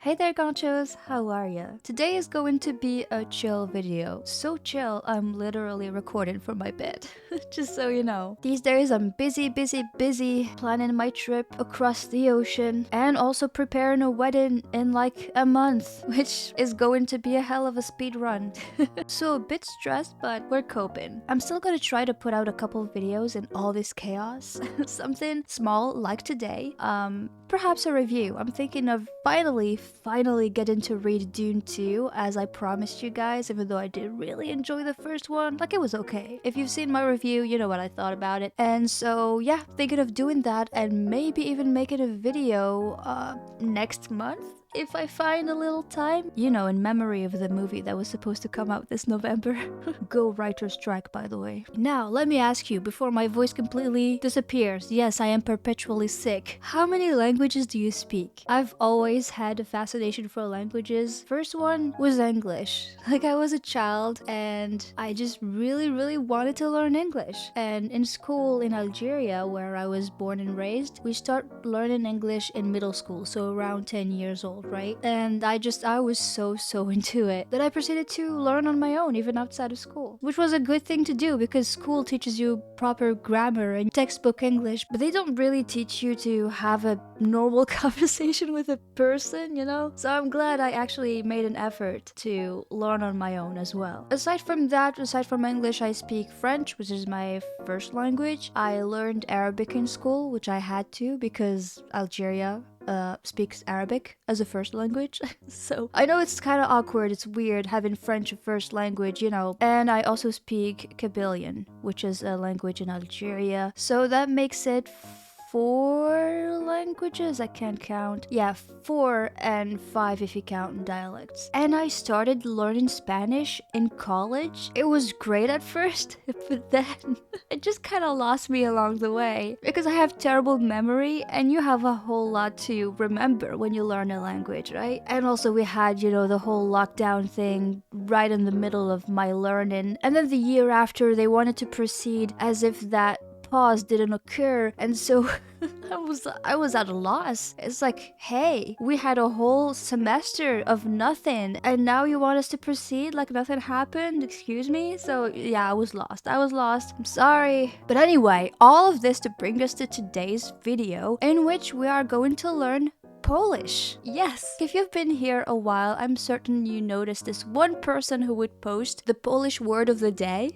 Hey there Gonchos, how are ya? Today is going to be a chill video. So chill, I'm literally recording from my bed. Just so you know. These days I'm busy planning my trip across the ocean and also preparing a wedding in like a month, which is going to be a hell of a speed run. So a bit stressed, but we're coping. I'm still gonna try to put out a couple of videos in all this chaos. Something small like today. Perhaps a review. I'm thinking of finally getting to read Dune 2 as I promised you guys, even though I did really enjoy the first one. Like, it was okay. If you've seen my review, you know what I thought about it. And so yeah, thinking of doing that and maybe even making a video next month if I find a little time. You know, in memory of the movie that was supposed to come out this November. Go writer's strike, by the way. Now, let me ask you, before my voice completely disappears, yes, I am perpetually sick. How many languages do you speak? I've always had a fascination for languages. First one was English. Like, I was a child and I just really wanted to learn English. And in school in Algeria, where I was born and raised, we start learning English in middle school, so around 10 years old, right? And I was so into it that I proceeded to learn on my own even outside of school, which was a good thing to do because school teaches you proper grammar and textbook English, but they don't really teach you to have a normal conversation with a person, you know? So I'm glad I actually made an effort to learn on my own as well. Aside from that, aside from English, I speak French, which is my first language. I learned Arabic in school, which I had to because Algeria speaks Arabic as a first language. So I know it's kind of awkward, it's weird having French a first language, you know. And I also speak Kabylian, which is a language in Algeria. So that makes it 4 languages. I can't count. Yeah, 4 and 5 if you count dialects. And I started learning Spanish in college. It was great at first, but then it just kind of lost me along the way because I have terrible memory and you have a whole lot to remember when you learn a language, right? And also we had, you know, the whole lockdown thing right in the middle of my learning. And then the year after they wanted to proceed as if that pause didn't occur, and so I was at a loss. It's like, hey, we had a whole semester of nothing and now you want us to proceed like nothing happened? Excuse me? So yeah, I was lost. I'm sorry. But anyway, all of this to bring us to today's video, in which we are going to learn Polish. Yes, if you've been here a while, I'm certain you noticed this one person who would post the Polish word of the day.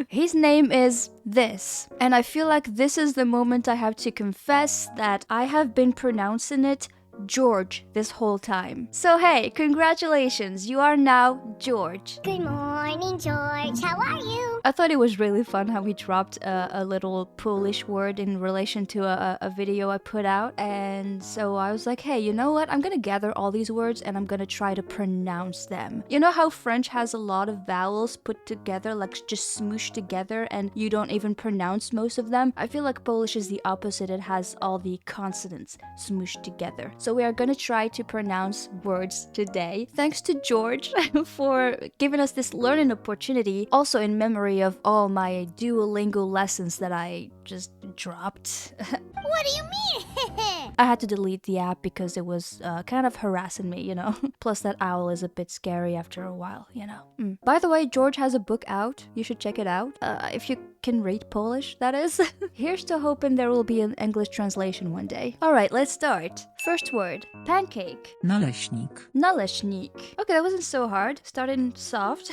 His name is this. And I feel like this is the moment I have to confess that I have been pronouncing it George this whole time. So hey, congratulations, you are now George. Good morning, George. How are you? I thought it was really fun how we dropped a little Polish word in relation to a video I put out. And so I was like, hey, you know what? I'm gonna gather all these words and I'm gonna try to pronounce them. You know how French has a lot of vowels put together, like just smooshed together, and you don't even pronounce most of them? I feel like Polish is the opposite. It has all the consonants smooshed together. So we are gonna try to pronounce words today. Thanks to George for giving us this learning opportunity, also in memory of all my Duolingo lessons that I just dropped. What do you mean? I had to delete the app because it was kind of harassing me, you know. Plus that owl is a bit scary after a while, you know. By the way, George has a book out. You should check it out. If you can read Polish, that is. Here's to hoping there will be an English translation one day. Alright, let's start. First word, pancake. Naleśnik. Naleśnik. Okay, that wasn't so hard. Starting soft.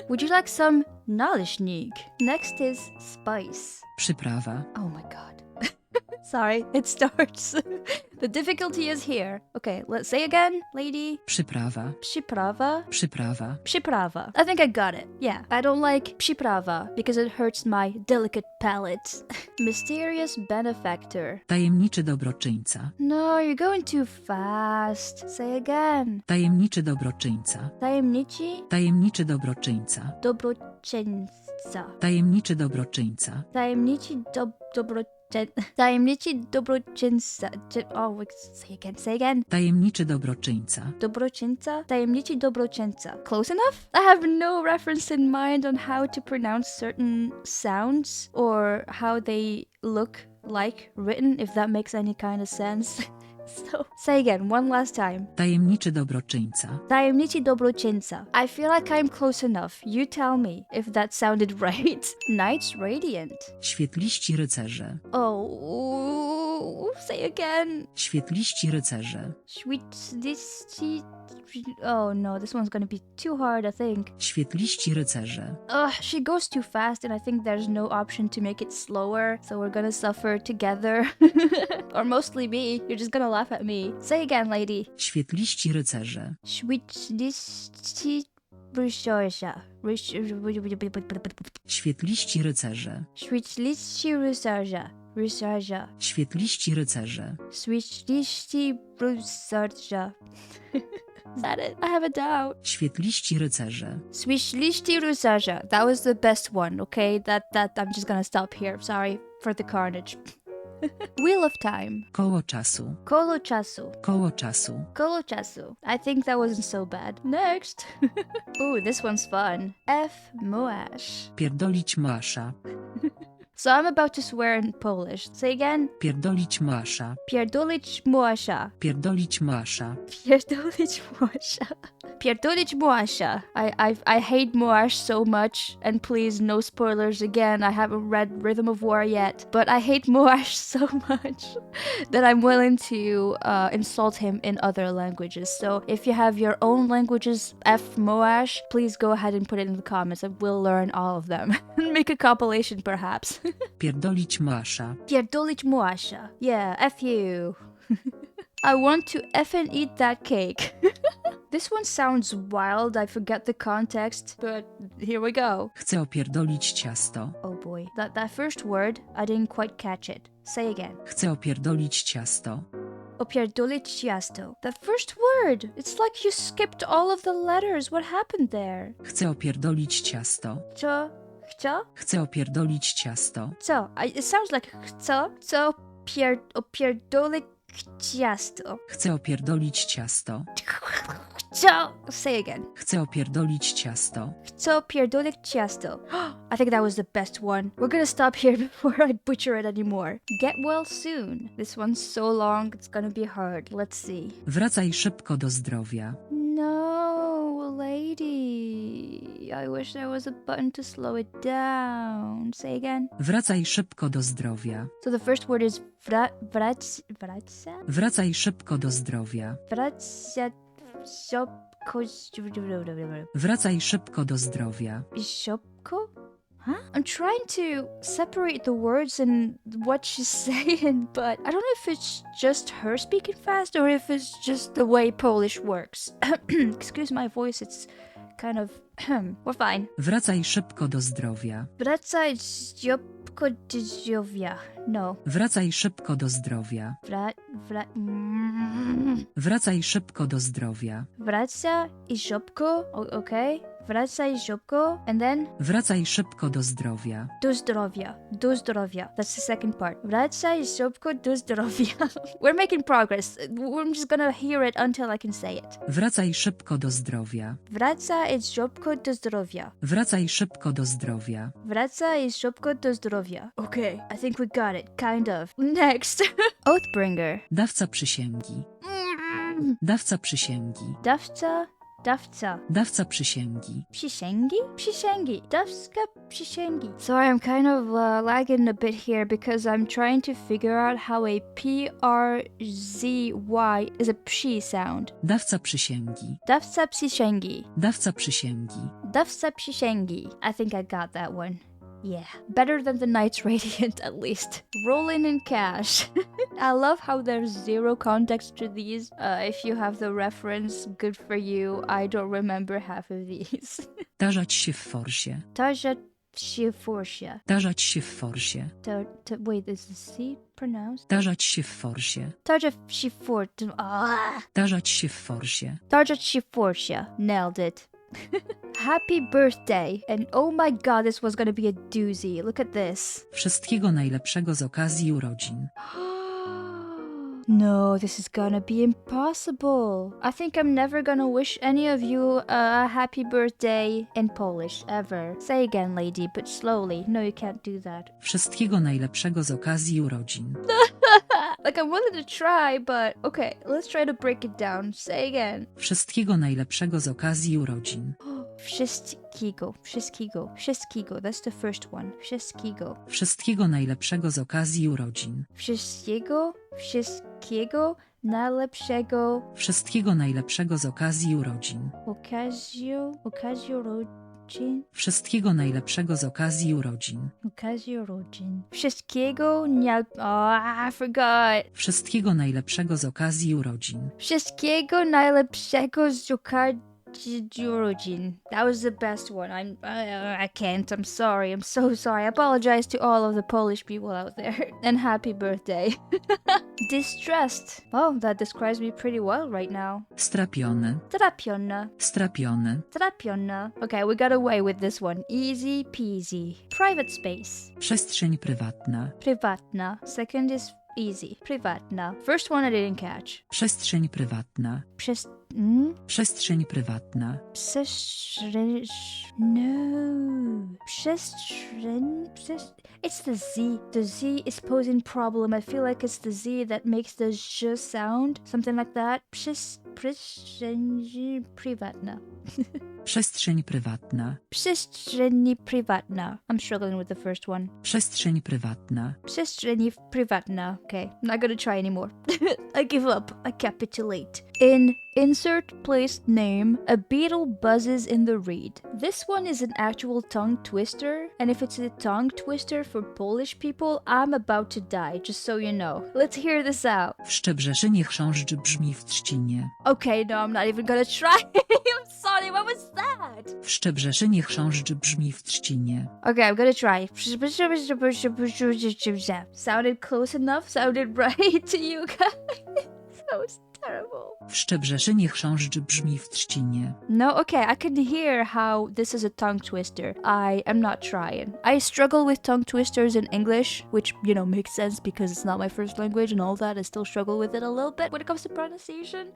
Would you like some naleśnik? Next is spice. Przyprawa. Oh my god. Sorry, it starts. The difficulty is here. Okay, let's say again, lady. Przyprawa. Przyprawa. Przyprawa. Przyprawa. I think I got it. Yeah, I don't like przyprawa because it hurts my delicate palate. Mysterious benefactor. Tajemniczy dobroczyńca. No, you're going too fast. Say again. Tajemniczy dobroczyńca. Tajemniczy. Tajemniczy dobroczyńca. Dobroczyńca. Tajemniczy dobroczyńca. Tajemniczy Tajemniczy dobroczyńca. Oh, wait, say again. Tajemniczy dobroczyńca. Dobroczyńca? Tajemniczy dobroczyńca. Close enough? I have no reference in mind on how to pronounce certain sounds or how they look like written, if that makes any kind of sense. So, say again, one last time. Tajemniczy dobroczyńca. Tajemniczy dobroczyńca. I feel like I'm close enough. You tell me if that sounded right. Knights Radiant. Świetliści rycerze. Oh, say again. Świetliści rycerze. Oh no, this one's gonna be too hard, I think. Świetliści rycerze. Ugh, she goes too fast, and I think there's no option to make it slower, so we're gonna suffer together. Or mostly me. You're just gonna laugh at me. Say again, lady. Świetliści rycerze. Świetliści rycerze. Świetliści rycerze. Świetliści rycerze. Rycerze. Świetliści rycerze. Świetliści rycerze. Is that it? I have a doubt. Świetliści rycerze. Świetliści rycerze. That was the best one, okay? That I'm just gonna stop here. Sorry for the carnage. Wheel of Time. Koło czasu. Koło czasu. Koło czasu. Koło czasu. I think that wasn't so bad. Next. Ooh, this one's fun. F. Moash. Pierdolić Moasza. So I'm about to swear in Polish. Say again. Pierdolić Moasza. Pierdolić Moasza. Pierdolić Moasza. Pierdolić Moasza. Pierdolić Moasza. I hate Moash so much, and please no spoilers again. I haven't read Rhythm of War yet, but I hate Moash so much that I'm willing to insult him in other languages. So if you have your own languages, F Moash, please go ahead and put it in the comments, and we'll learn all of them. Make a compilation perhaps. Pierdolić Moasza. Pierdolić Moasza. Yeah, F you. I want to effing eat that cake. This one sounds wild, I forget the context, but here we go. Chcę opierdolić ciasto. Oh boy, that first word, I didn't quite catch it. Say again. Chcę opierdolić ciasto. Opierdolić ciasto. That first word, it's like you skipped all of the letters. What happened there? Chcę opierdolić ciasto. Co? Chco? Chcę opierdolić ciasto. Co? It sounds like chco. Co? Opierdolić ciasto. Chcę opierdolić ciasto. Co? Say again. Chcę opierdolić ciasto. Chcę opierdolić ciasto. I think that was the best one. We're gonna stop here before I butcher it anymore. Get well soon. This one's so long, it's gonna be hard. Let's see. Wracaj szybko do zdrowia. No, lady. I wish there was a button to slow it down. Say again. Wracaj szybko do zdrowia. So the first word is wraca? Wracaj szybko do zdrowia. Wraca szybko. Wracaj szybko do zdrowia. Szybko? Huh? I'm trying to separate the words and what she's saying, but I don't know if it's just her speaking fast or if it's just the way Polish works. Excuse my voice, it's kind of... We're fine. Wracaj szybko do zdrowia. Wracaj szybko do zdrowia. No. Wracaj szybko do zdrowia. Wracaj szybko do zdrowia. Wraca i szybko, okay. Wracaj szybko, and then... Wracaj szybko do zdrowia. Do zdrowia. Do zdrowia. That's the second part. Wracaj szybko do zdrowia. We're making progress. I'm just gonna hear it until I can say it. Wracaj szybko do zdrowia. Wracaj szybko do zdrowia. Wracaj szybko do zdrowia. Wracaj szybko do zdrowia. Okay, I think we got it. Kind of. Next. Oathbringer. Dawca przysięgi. Dawca przysięgi. Dawca. Dawca przysięgi. Przysięgi? Przysięgi. Dawska przysięgi. Sorry, I'm kind of lagging a bit here because I'm trying to figure out how a P-R-Z-Y is a psi sound. Dawca przysięgi. Dawca przysięgi. Dawca przysięgi. Dawca przysięgi. I think I got that one. Yeah, better than the Knights Radiant at least. Rolling in cash. I love how there's zero context to these. If you have the reference, good for you. I don't remember half of these. Tarzać się w forsie. Tarzać się w forsie. Tarzać się w forsie. Wait, is the C pronounced? Tarzać się w forsie. Tarzać się w forsie. Tarzać się w forsie. Tarzać się w forsie. Nailed it. Happy birthday. And oh my god, this was gonna be a doozy. Look at this. Wszystkiego najlepszego z okazji urodzin. No, this is gonna be impossible. I think I'm never gonna wish any of you a happy birthday in Polish, ever. Say again, lady, but slowly. No, you can't do that. Wszystkiego najlepszego z okazji urodzin. Like, I'm willing to try, but okay, let's try to break it down. Say again. Wszystkiego najlepszego z okazji urodzin. Wszystkiego, wszystkiego, wszystkiego. That's the first one. Wszystkiego. Wszystkiego najlepszego z okazji urodzin. Wszystkiego, wszystkiego najlepszego. Wszystkiego najlepszego z okazji urodzin. Okazji urodzin. Wszystkiego najlepszego z okazji urodzin. Okazji urodzin. Wszystkiego I forgot. Wszystkiego najlepszego z okazji urodzin. Wszystkiego najlepszego z okazji urodzin. That was the best one. I can't. I'm sorry. I'm so sorry. I apologize to all of the Polish people out there. And happy birthday. Distressed. Oh, that describes me pretty well right now. Strapiony. Trapiona. Strapiony. Trapiona. Okay, we got away with this one. Easy peasy. Private space. Przestrzeń prywatna. Prywatna. Second is easy. Prywatna. First one I didn't catch. Przestrzeń prywatna. Przestrzeń prywatna. No. It's the Z. The Z is posing problem. I feel like it's the Z that makes the j sound. Something like that. Przestrzeń prywatna. Przestrzeń prywatna. Przestrzeń prywatna. I'm struggling with the first one. Przestrzeń prywatna. Przestrzeń prywatna. Okay, not gonna try anymore. I give up. I capitulate. In insert place name, a beetle buzzes in the reed. This one is an actual tongue twister, and if it's a tongue twister for Polish people, I'm about to die, just so you know. Let's hear this out. W Szczebrzeszynie chrząszcz brzmi w trzcinie. Okay, no, I'm not even gonna try. I'm sorry, what was that? W Szczebrzeszynie chrząszcz brzmi w trzcinie. Okay, I'm gonna try. Sounded close enough? Sounded right to you guys? That was terrible. W Szczebrzeszynie chrząszcz brzmi w trzcinie. No, okay, I can hear how this is a tongue twister. I am not trying. I struggle with tongue twisters in English, which, you know, makes sense because it's not my first language and all that. I still struggle with it a little bit when it comes to pronunciation.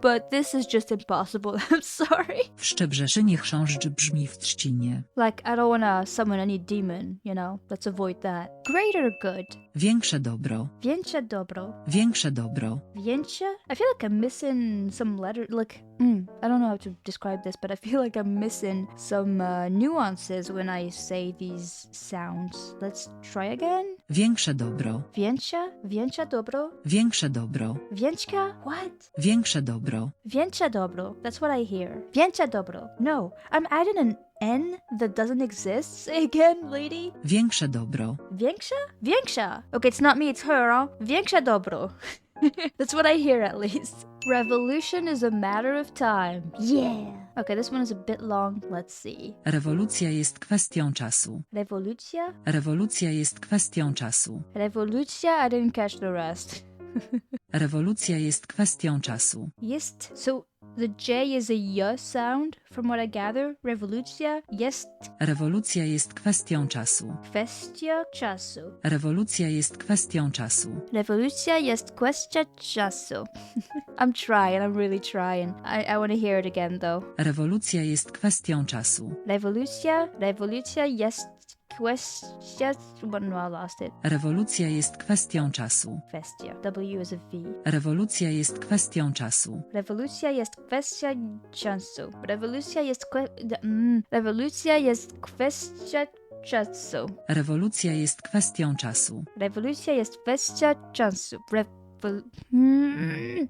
But this is just impossible. I'm sorry. W Szczebrzeszynie chrząszcz brzmi w trzcinie. Like, I don't wanna summon any demon, you know? Let's avoid that. Greater good. Większe dobro. Większe dobro. Większe dobro. Większe? I feel like I'm missing some letter, like, I don't know how to describe this, but I feel like I'm missing some nuances when I say these sounds. Let's try again. Większe dobro. Większe? Większe dobro? Większe dobro. Więczka? What? Większe dobro. Większe dobro. That's what I hear. Większe dobro. No, I'm adding an N that doesn't exist. Say again, lady. Większe dobro. Większa? Większa. Okay, it's not me, it's her, huh? Większe dobro. That's what I hear at least. Revolution is a matter of time. Yeah. Okay, this one is a bit long. Let's see. Rewolucja jest kwestią czasu. Rewolucja? Rewolucja jest kwestią czasu. Rewolucja? I didn't catch the rest. Rewolucja jest kwestią czasu. Jest. So the J is a Y sound, from what I gather. Rewolucja jest. Rewolucja jest kwestią czasu. Kwestia czasu. Rewolucja jest kwestią czasu. Rewolucja jest kwestia czasu. I'm trying. I'm really trying. I want to hear it again though. Rewolucja jest kwestią czasu. Rewolucja jest kwestia... Well, no, I lost it. Rewolucja jest kwestią czasu. Kwestia. W is a V. Rewolucja jest kwestią czasu. Rewolucja jest kwestia czasu. Rewolucja jest Rewolucja jest kwestia czasu. Rewolucja jest kwestią czasu. Rewolucja jest kwestia czasu.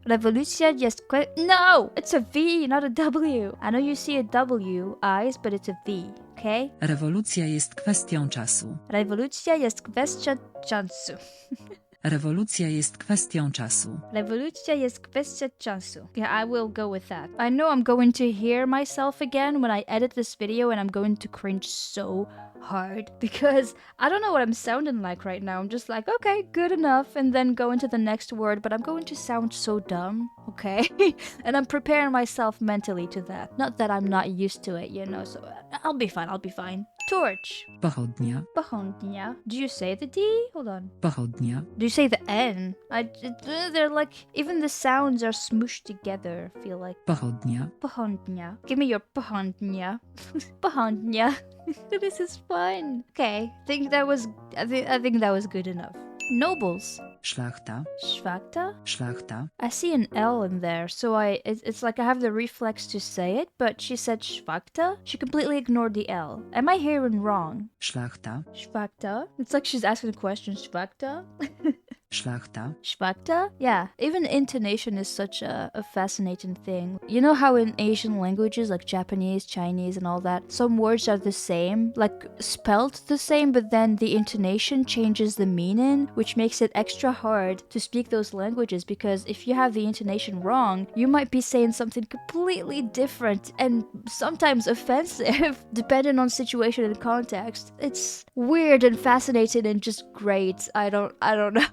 Rewolucja jest No! It's a V, not a W. I know you see a W, eyes, but it's a V, okay? Rewolucja jest kwestią czasu. Rewolucja jest kwestia czasu. Rewolucja jest kwestią czasu. Rewolucja jest kwestia czasu. Yeah, I will go with that. I know I'm going to hear myself again when I edit this video and I'm going to cringe so hard because I don't know what I'm sounding like right now. I'm just like, okay, good enough, and then go into the next word, but I'm going to sound so dumb, okay? And I'm preparing myself mentally to that. Not that I'm not used to it, you know, so I'll be fine. Torch. Pochodnia. Pochodnia. Do you say the D? Hold on. Pochodnia. Do you say the N? They're like, even the sounds are smooshed together, I feel like. Pochodnia. Pochodnia. Give me your pochodnia. Pochodnia. This is fun. Okay, I think that was good enough. Nobles. Szlachta. Szwachta? Szlachta. I see an L in there, so it's like I have the reflex to say it, but she said Szwachta? She completely ignored the L. Am I hearing wrong? Szlachta. Szwachta? It's like she's asking a question. Szwachta? Szlachta. Szwachta? Yeah, even intonation is such a fascinating thing. You know how in Asian languages like Japanese, Chinese, and all that, some words are the same, like spelled the same, but then the intonation changes the meaning, which makes it extra hard to speak those languages because if you have the intonation wrong, you might be saying something completely different and sometimes offensive, depending on situation and context. It's weird and fascinating and just great. I don't know.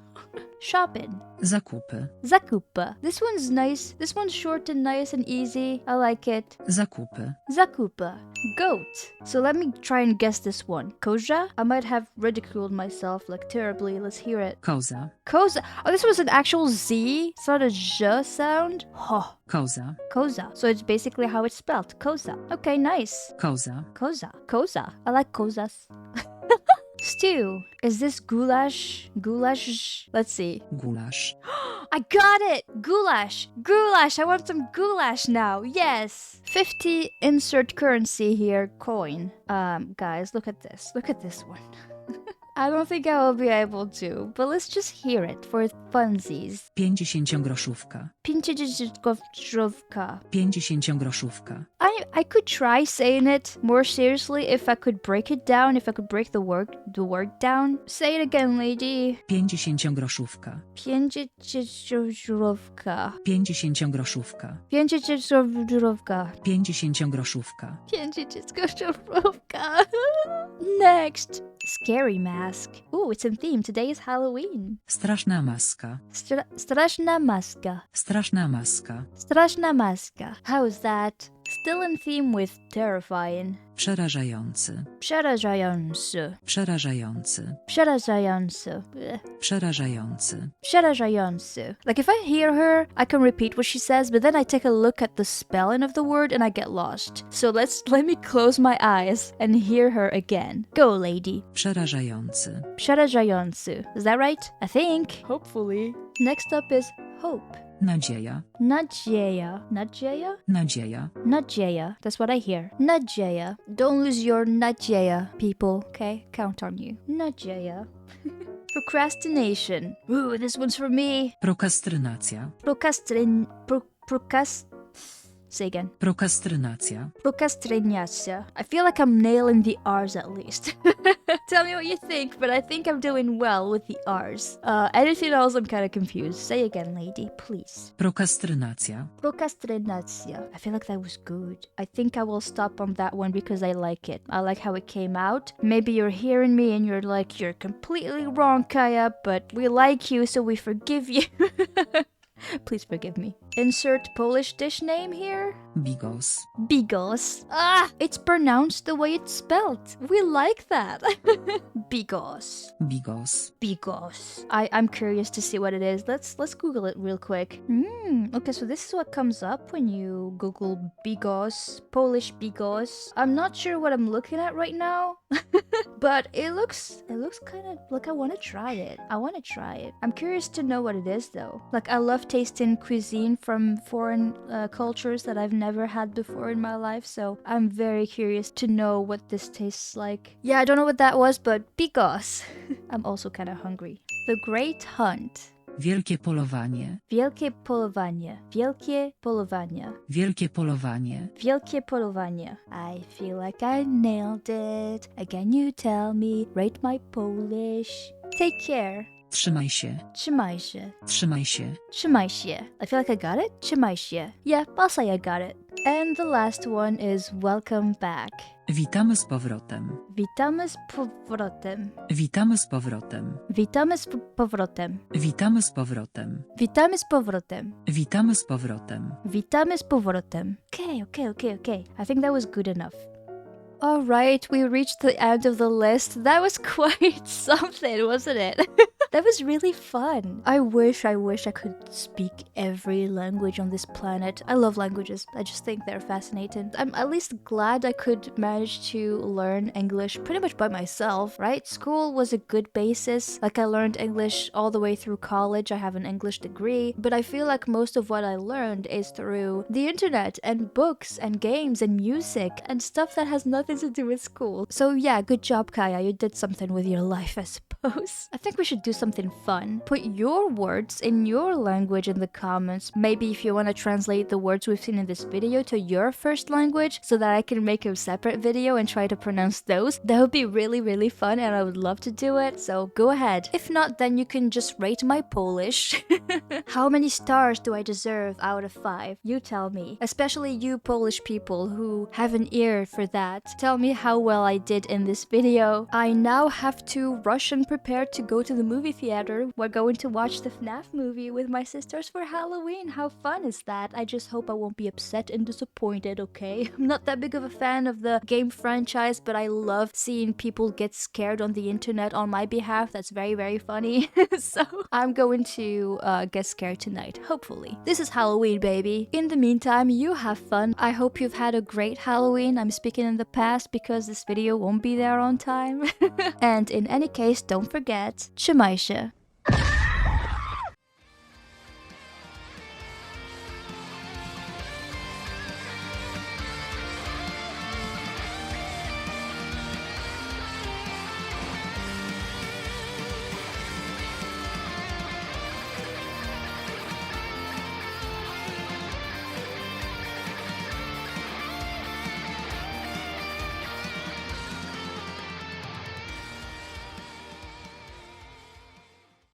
Shopping. Zakupy. Zakupy. This one's nice. This one's short and nice and easy. I like it. Zakupy. Zakupy. Goat. So let me try and guess this one. Kozha? I might have ridiculed myself like terribly. Let's hear it. Koza. Koza. Oh, this was an actual Z. It's not a J sound. Ho. Koza. Koza. So it's basically how it's spelled. Koza. Okay, nice. Koza. Koza. Koza. I like kozas. Stew. Is this goulash? Goulash? Let's see. Gulasz. I got it! Goulash! Goulash! I want some goulash now! Yes! 50 insert currency here, coin. Guys, look at this. Look at this one. I don't think I will be able to, but let's just hear it for funsies. 50-groszówka. 50-groszówka. 50-groszówka. I could try saying it more seriously if I could break it down, if I could break the word down. Say it again, lady. 50-groszówka. 50-groszówka. 50-groszówka. 50-groszówka. 50-groszówka. 50-groszówka. Next. Scary mask. Ooh, it's in theme. Today is Halloween. Straszna maska. Straszna maska. Straszna maska. Straszna maska. How's that? Still in theme with terrifying. Przerażający. Przerażający. Przerażający. Przerażający. Bleh. Przerażający. Przerażający. Like if I hear her, I can repeat what she says, but then I take a look at the spelling of the word and I get lost. So let me close my eyes and hear her again. Go, lady. Przerażający. Przerażający. Is that right? I think. Hopefully. Next up is hope. Nadzieja. Nadzieja. Nadzieja? Nadzieja. Nadzieja. That's what I hear. Nadzieja. Don't lose your nadzieja, people. Okay? Count on you. Nadzieja. Procrastination. Ooh, this one's for me. Prokrastynacja. Say again. Prokrastynacja. Procrastinacja. I feel like I'm nailing the R's at least. Tell me what you think, but I think I'm doing well with the R's. Anything else, I'm kind of confused. Say again, lady, please. Prokrastynacja. Procrastinacja. I feel like that was good. I think I will stop on that one because I like it. I like how it came out. Maybe you're hearing me and you're like, you're completely wrong, Kaya, but we like you, so we forgive you. Please forgive me. Insert Polish dish name here. Bigos. Bigos. Ah, it's pronounced the way it's spelled. We like that. Bigos. Bigos. Bigos. I'm curious to see what it is. Let's Google it real quick. Okay, so this is what comes up when you Google bigos, Polish bigos. I'm not sure what I'm looking at right now, but it looks kind of like I want to try it. I'm curious to know what it is though. Like I love tasting cuisine from foreign cultures that I've never had before in my life, so I'm very curious to know what this tastes like. Yeah, I don't know what that was, but bigos. I'm also kind of hungry. The Great Hunt. Wielkie polowanie. Wielkie polowanie. Wielkie polowanie. Wielkie polowanie. Wielkie polowanie. I feel like I nailed it. Again, you tell me. Rate my Polish. Take care. Trzymaj się. Trzymaj się. Trzymaj się. Trzymaj się. I feel like I got it. Trzymaj się. Yeah, I'll say I got it. And the last one is welcome back. Witamy z powrotem. Witamy z powrotem. Witamy z powrotem. Witamy z powrotem. Witamy z powrotem. Witamy z powrotem. Witamy z powrotem. Witamy z powrotem. Okay. I think that was good enough. Alright, we reached the end of the list. That was quite something, wasn't it? That was really fun. I wish I could speak every language on this planet. I love languages. I just think they're fascinating. I'm at least glad I could manage to learn English pretty much by myself, right? School was a good basis. Like, I learned English all the way through college. I have an English degree, but I feel like most of what I learned is through the internet and books and games and music and stuff that has nothing to do with school. So yeah, good job, Kaya. You did something with your life, I suppose. I think we should do something fun. Put your words in your language in the comments. Maybe if you want to translate the words we've seen in this video to your first language so that I can make a separate video and try to pronounce those. That would be really, really fun and I would love to do it. So go ahead. If not, then you can just rate my Polish. How many stars do I deserve out of 5? You tell me. Especially you Polish people who have an ear for that. Tell me how well I did in this video. I now have to rush and prepare to go to the movie theater. We're going to watch the FNAF movie with my sisters for Halloween. How fun is that? I just hope I won't be upset and disappointed, okay? I'm not that big of a fan of the game franchise, but I love seeing people get scared on the internet on my behalf. That's very, very funny. So I'm going to get scared tonight, hopefully. This is Halloween, baby. In the meantime, you have fun. I hope you've had a great Halloween. I'm speaking in the past because this video won't be there on time. And in any case, don't forget, trzymaj się.